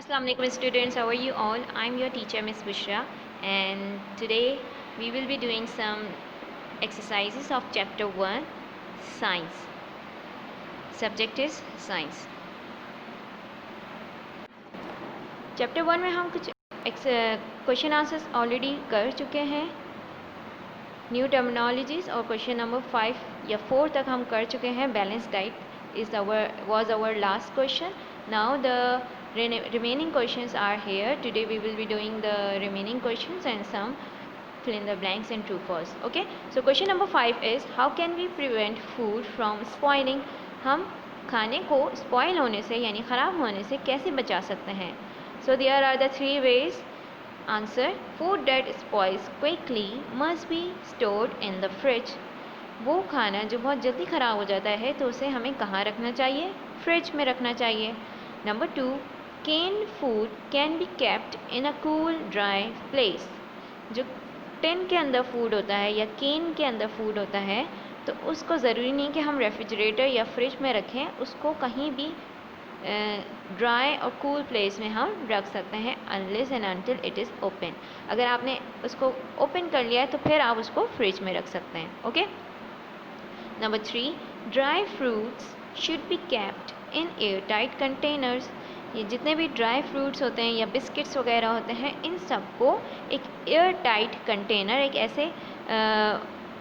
Assalamu alaikum students, how are you all? I'm your teacher Miss Bushra, and today we will be doing some exercises of chapter 1 science. Subject is science. Chapter 1 में हम कुछ question answers already कर चुके हैं, new terminologies, और question number 5 या 4 तक हम कर चुके हैं. Balance diet was our last question. Now the remaining questions are here. Today we will be doing the remaining questions and some fill in the blanks and true false. Okay, so question number 5 is how can we prevent food from spoiling? हम खाने को spoil होने से यानी ख़राब होने से कैसे बचा सकते हैं? So there are the 3 ways. Answer: food that spoils quickly must be stored in the fridge. वो खाना जो बहुत जल्दी ख़राब हो जाता है तो उसे हमें कहाँ रखना चाहिए? फ्रिज में रखना चाहिए. Number 2, canned food can be kept in a cool dry place. जो टिन के अंदर फूड होता है या कैन के अंदर फूड होता है तो उसको ज़रूरी नहीं कि हम रेफ्रिजरेटर या फ्रिज में रखें, उसको कहीं भी ड्राई और कूल प्लेस में हम रख सकते हैं unless and until it is open. अगर आपने उसको ओपन कर लिया है तो फिर आप उसको फ्रिज में रख सकते हैं. Okay. Number 3, dry fruits should be kept in air tight containers. ये जितने भी ड्राई फ्रूट्स होते हैं या बिस्किट्स वगैरह होते हैं इन सबको एक एयर टाइट कंटेनर, एक ऐसे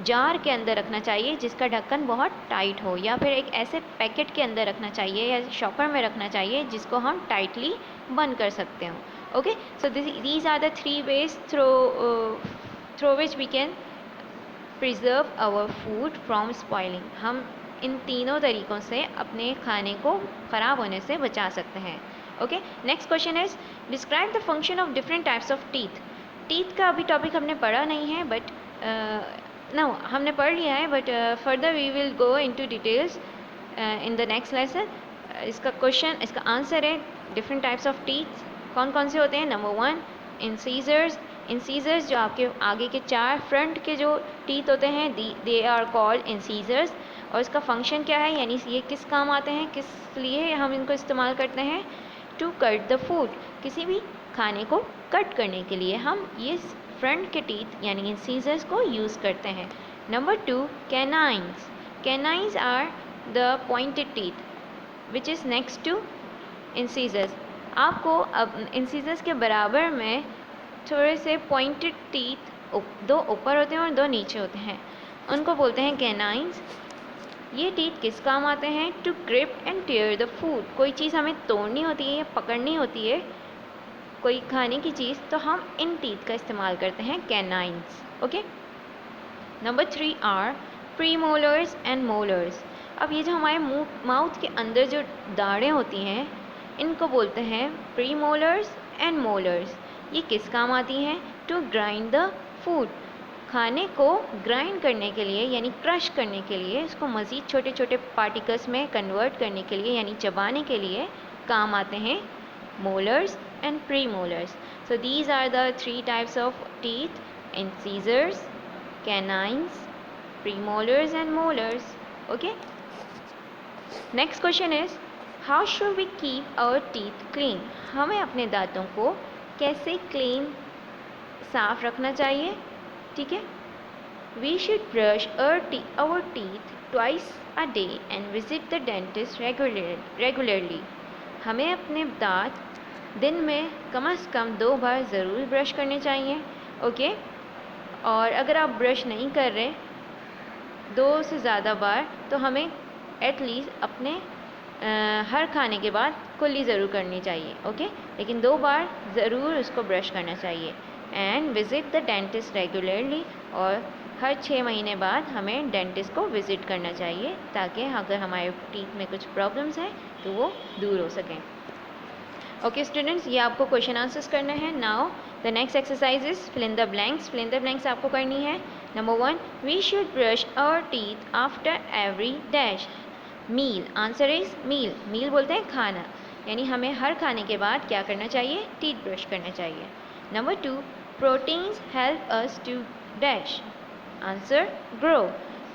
जार के अंदर रखना चाहिए जिसका ढक्कन बहुत टाइट हो, या फिर एक ऐसे पैकेट के अंदर रखना चाहिए या शॉपर में रखना चाहिए जिसको हम टाइटली बंद कर सकते हो. Okay, so these are the 3 ways through which we can preserve our food from spoiling. हम इन तीनों तरीक़ों से अपने खाने को ख़राब होने से बचा सकते हैं. Okay, next question is describe the function of different types of teeth. Teeth का अभी टॉपिक हमने पढ़ा नहीं है, बट नो हमने पढ़ लिया है, but further we will go into details in the next lesson. इसका आंसर है डिफरेंट टाइप्स ऑफ टीथ कौन कौन से होते हैं. Number 1, incisors. इंसीजर्स जो आपके आगे के 4 फ्रंट के जो टीथ होते हैं दे आर कॉल्ड इंसीजर्स. और इसका फंक्शन क्या है, यानी ये किस काम आते हैं, किस लिए हम इनको इस्तेमाल करते हैं? To cut the food. किसी भी खाने को कट करने के लिए हम ये फ्रंट के टीथ यानी इंसीजर्स को यूज़ करते हैं. Number 2, canines. Canines are the pointed teeth which is next to incisors. आपको अब इंसीजर्स के बराबर में थोड़े से पॉइंटेड टीथ 2 ऊपर होते हैं और 2 नीचे होते हैं, उनको बोलते हैं कैनाइन्स. ये टीथ किस काम आते हैं? To grip and tear the food. कोई चीज़ हमें तोड़नी होती है या पकड़नी होती है, कोई खाने की चीज़, तो हम इन टीथ का इस्तेमाल करते हैं canines. Okay. Number 3 are premolars and molars. अब ये जो हमारे माउथ के अंदर जो दाढ़ें होती हैं इनको बोलते हैं प्रीमोलर्स एंड मोलर्स. ये किस काम आती हैं? To grind the food. खाने को ग्राइंड करने के लिए यानी क्रश करने के लिए, इसको मज़ीद छोटे छोटे पार्टिकल्स में कन्वर्ट करने के लिए यानी चबाने के लिए काम आते हैं molars and pre molars. So these are the 3 types of teeth: incisors, canines, pre molars and molars. Okay. Next question is how should we keep our teeth clean. हमें अपने दांतों को कैसे क्लीन, साफ़ रखना चाहिए? ठीक है. We should brush our teeth twice a day and visit the dentist regularly. हमें अपने दांत दिन में कम से कम 2 बार ज़रूर ब्रश करने चाहिए. ओके. और अगर आप ब्रश नहीं कर रहे 2 से ज़्यादा बार तो हमें एटलीस्ट अपने हर खाने के बाद कुल्ली ज़रूर करनी चाहिए. ओके. लेकिन 2 बार ज़रूर उसको ब्रश करना चाहिए. And visit the dentist regularly. और हर 6 महीने बाद हमें डेंटिस्ट को विज़िट करना चाहिए ताकि अगर हमारे टीथ में कुछ प्रॉब्लम्स हैं तो वो दूर हो सकें. ओके स्टूडेंट्स, ये आपको क्वेश्चन आंसर्स करना है. Now the next exercise is fill in the blanks. Fill in the blanks आपको करनी है. Number 1, we should brush our teeth after every dash meal. Answer is meal. Meal बोलते हैं खाना, यानी हमें हर खाने के बाद क्या करना चाहिए? टीथ ब्रश करना चाहिए. Number 2, proteins help us to dash. Answer grow.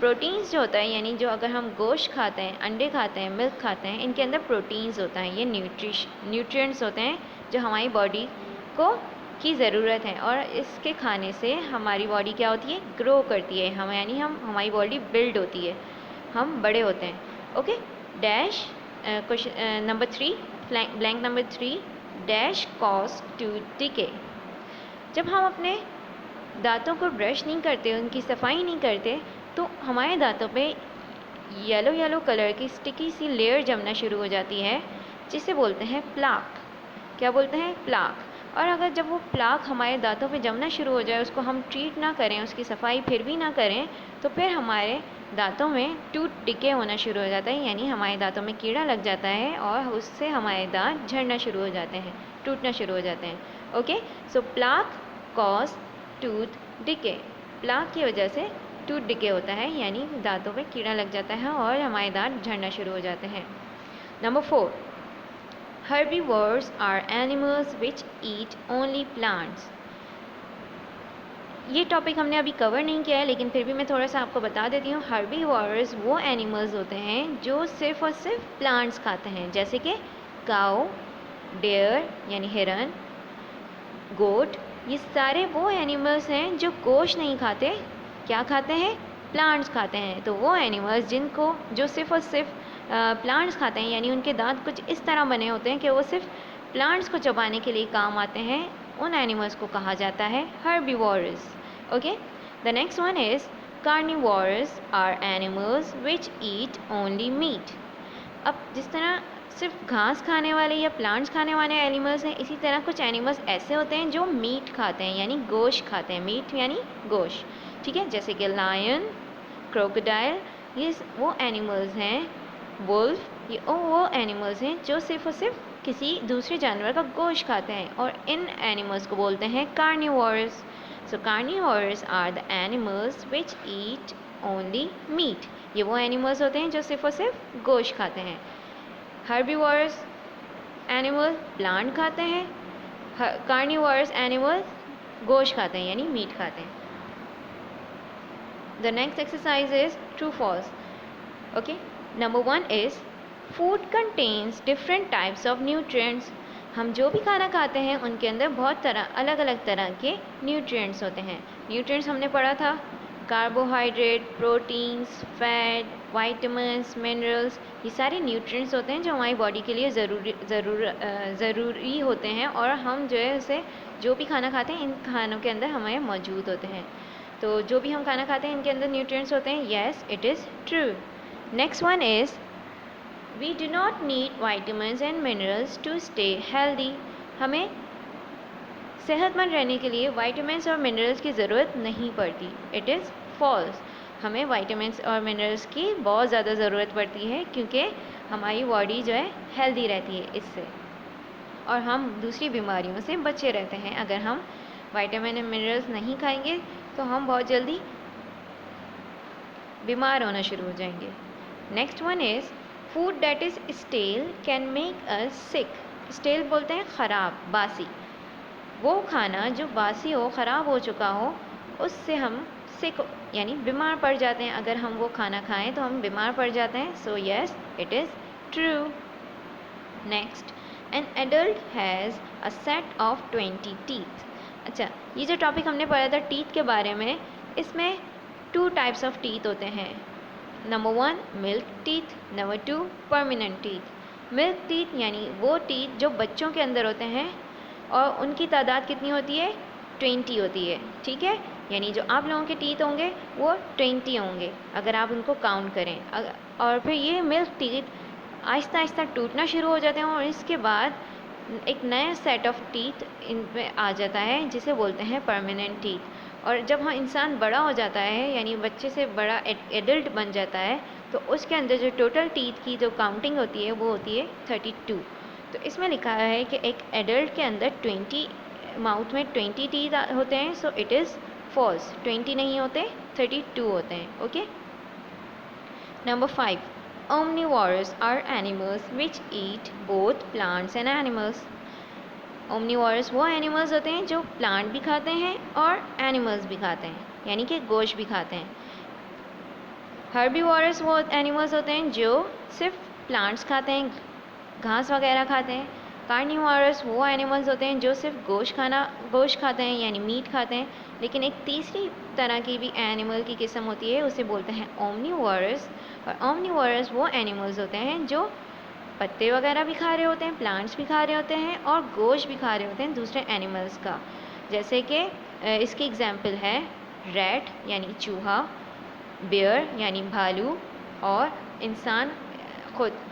Proteins जो होता है यानी जो अगर हम गोश्त खाते हैं, अंडे खाते हैं, मिल्क खाते हैं, इनके अंदर प्रोटीन्स होता है, ये न्यूट्रिएंट्स होते हैं जो हमारी बॉडी को की ज़रूरत है, और इसके खाने से हमारी बॉडी क्या होती है, ग्रो करती है, हम यानी हमारी बॉडी बिल्ड होती है, हम बड़े होते हैं। Okay, dash question number 3, blank number 3, dash cause tooth decay. जब हम अपने दांतों को ब्रश नहीं करते, उनकी सफाई नहीं करते, तो हमारे दांतों पे येलो येलो कलर की स्टिकी सी लेयर जमना शुरू हो जाती है, जिसे बोलते हैं प्लाक। क्या बोलते हैं, प्लाक। और अगर जब वो प्लाक हमारे दांतों पे जमना शुरू हो जाए, उसको हम ट्रीट ना करें, उसकी सफाई फिर भी ना करें, तो फिर हमारे दांतों में टूथ डिके होना शुरू हो जाता है, यानी हमारे दांतों में कीड़ा लग जाता है और उससे हमारे दांत झड़ना शुरू हो जाते हैं, टूटना शुरू हो जाते हैं। Okay, so plaque cause tooth decay. Plaque की वजह से टूथ डिके होता है, यानी दांतों पे कीड़ा लग जाता है और हमारे दांत झड़ना शुरू हो जाते हैं। Number 4, herbivores are animals which eat only plants। ये टॉपिक हमने अभी कवर नहीं किया है, लेकिन फिर भी मैं थोड़ा सा आपको बता देती हूँ। हर्बीवोर्स वो एनिमल्स होते हैं जो सिर्फ और सिर्फ प्लांट्स खाते हैं, जैसे कि काऊ, डेयर यानी हिरन, गोट, ये सारे वो एनिमल्स हैं जो गोश्त नहीं खाते, क्या खाते हैं, प्लांट्स खाते हैं। तो वो एनिमल्स जो सिर्फ और सिर्फ प्लांट्स खाते हैं, यानी उनके दांत कुछ इस तरह बने होते हैं कि वो सिर्फ प्लांट्स को चबाने के लिए काम आते हैं, उन एनिमल्स को कहा जाता है herbivores. Okay, the next one is carnivores are animals which eat only meat. अब जिस तरह सिर्फ घास खाने वाले या प्लांट्स खाने वाले एनिमल्स हैं, इसी तरह कुछ एनिमल्स ऐसे होते हैं जो मीट खाते हैं, यानी गोश्त खाते हैं, मीट यानी गोश्त, ठीक है, जैसे कि लायन, क्रोकोडाइल, ये वो एनिमल्स हैं, वुल्फ, ये वो एनिमल्स हैं जो सिर्फ और सिर्फ किसी दूसरे जानवर का गोश्त खाते हैं, और इन एनिमल्स को बोलते हैं carnivores. So carnivores are the animals which eat only meat. ये वो एनिमल्स होते हैं जो सिर्फ और सिर्फ गोश्त खाते हैं। हर्बीवोरस एनिमल प्लांट खाते हैं, कार्निवोरस एनिमल गोश्त खाते हैं, यानी मीट खाते हैं। The next exercise is true false. Okay, number 1 is food contains different types of nutrients. हम जो भी खाना खाते हैं उनके अंदर बहुत अलग अलग तरह के न्यूट्रिएंट्स होते हैं। न्यूट्रिएंट्स हमने पढ़ा था, carbohydrate, proteins, fat, vitamins, minerals, ये सारे न्यूट्रिएंट्स होते हैं जो हमारी बॉडी के लिए ज़रूरी होते हैं, और हम जो है उसे जो भी खाना खाते हैं इन खानों के अंदर हमारे मौजूद होते हैं। तो जो भी हम खाना खाते हैं इनके अंदर न्यूट्रिएंट्स होते हैं। Yes, it is true. Next one is we do not need vitamins and minerals to stay healthy. हमें सेहतमंद रहने के लिए वाइटामिन्स और मिनरल्स की ज़रूरत नहीं पड़ती। It is false. हमें वाइटामिन्स और मिनरल्स की बहुत ज़्यादा ज़रूरत पड़ती है, क्योंकि हमारी बॉडी जो है हेल्दी रहती है इससे, और हम दूसरी बीमारियों से बचे रहते हैं। अगर हम वाइटामिन और मिनरल्स नहीं खाएंगे तो हम बहुत जल्दी बीमार होना शुरू हो जाएंगे। Next one is food that is stale can make us sick. Stale बोलते हैं ख़राब, बासी। वो खाना जो बासी हो, ख़राब हो चुका हो, उससे हम सिक यानी बीमार पड़ जाते हैं। अगर हम वो खाना खाएं तो हम बीमार पड़ जाते हैं। So yes, it is true. Next, an adult has a set of 20 teeth. अच्छा, ये जो टॉपिक हमने पढ़ा था टीथ के बारे में, इसमें 2 टाइप्स ऑफ टीथ होते हैं। Number 1 milk teeth, number 2 permanent teeth. Milk teeth यानी वो टीथ जो बच्चों के अंदर होते हैं, और उनकी तादाद कितनी होती है, 20 होती है, ठीक है। यानी जो आप लोगों के टीथ होंगे वो 20 होंगे अगर आप उनको काउंट करें। और फिर ये मिल्क टीथ आहिस्ता आहिस्ता टूटना शुरू हो जाते हैं, और इसके बाद एक नया सेट ऑफ टीथ इनमें आ जाता है, जिसे बोलते हैं परमानेंट टीथ। और जब हम इंसान बड़ा हो जाता है, यानी बच्चे से बड़ा एडल्ट बन जाता है, तो उसके अंदर जो टोटल टीथ की जो काउंटिंग होती है वो होती है 32। तो इसमें लिखा है कि एक एडल्ट के अंदर 20 माउथ में 20 टीथ होते हैं। सो इट इज़ फॉल्स, 20 नहीं होते, 32 होते हैं। Okay, number 5 omnivores are animals which eat both plants and animals। omnivores वो एनिमल्स होते हैं जो प्लांट भी खाते हैं और एनिमल्स भी खाते हैं, यानी कि गोश्त भी खाते हैं। herbivores वो एनिमल्स होते हैं जो सिर्फ प्लांट्स खाते हैं, घास वगैरह खाते हैं, कार्निवोरस वो एनिमल्स होते हैं जो सिर्फ गोश्त खाते हैं यानी मीट खाते हैं। लेकिन एक तीसरी तरह की भी एनिमल की किस्म होती है, उसे बोलते हैं ओमनीवोरस। और ओमनीवोरस वो एनिमल्स होते हैं जो पत्ते वगैरह भी खा रहे होते हैं, प्लांट्स भी खा रहे होते हैं और गोश्त भी खा रहे होते हैं दूसरे एनिमल्स का। जैसे कि इसकी एग्जांपल है रैट यानी चूहा, बेयर यानी भालू, और इंसान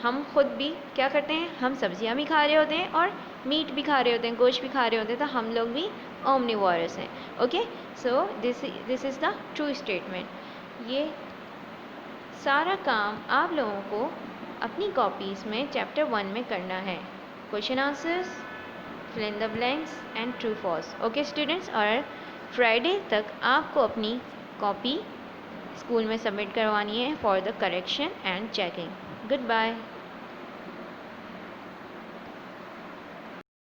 हम खुद भी क्या करते हैं, हम सब्जियां भी खा रहे होते हैं और मीट भी खा रहे होते हैं, गोश्त भी खा रहे होते हैं, तो हम लोग भी ओमनीवोरस हैं। Okay, so this is the true statement. ये सारा काम आप लोगों को अपनी कॉपीज़ में चैप्टर 1 में करना है। Question answers, fill in the blanks and true false. Okay students, और फ्राइडे तक आपको अपनी कॉपी स्कूल में सबमिट करवानी है for the correction and checking. Good bye.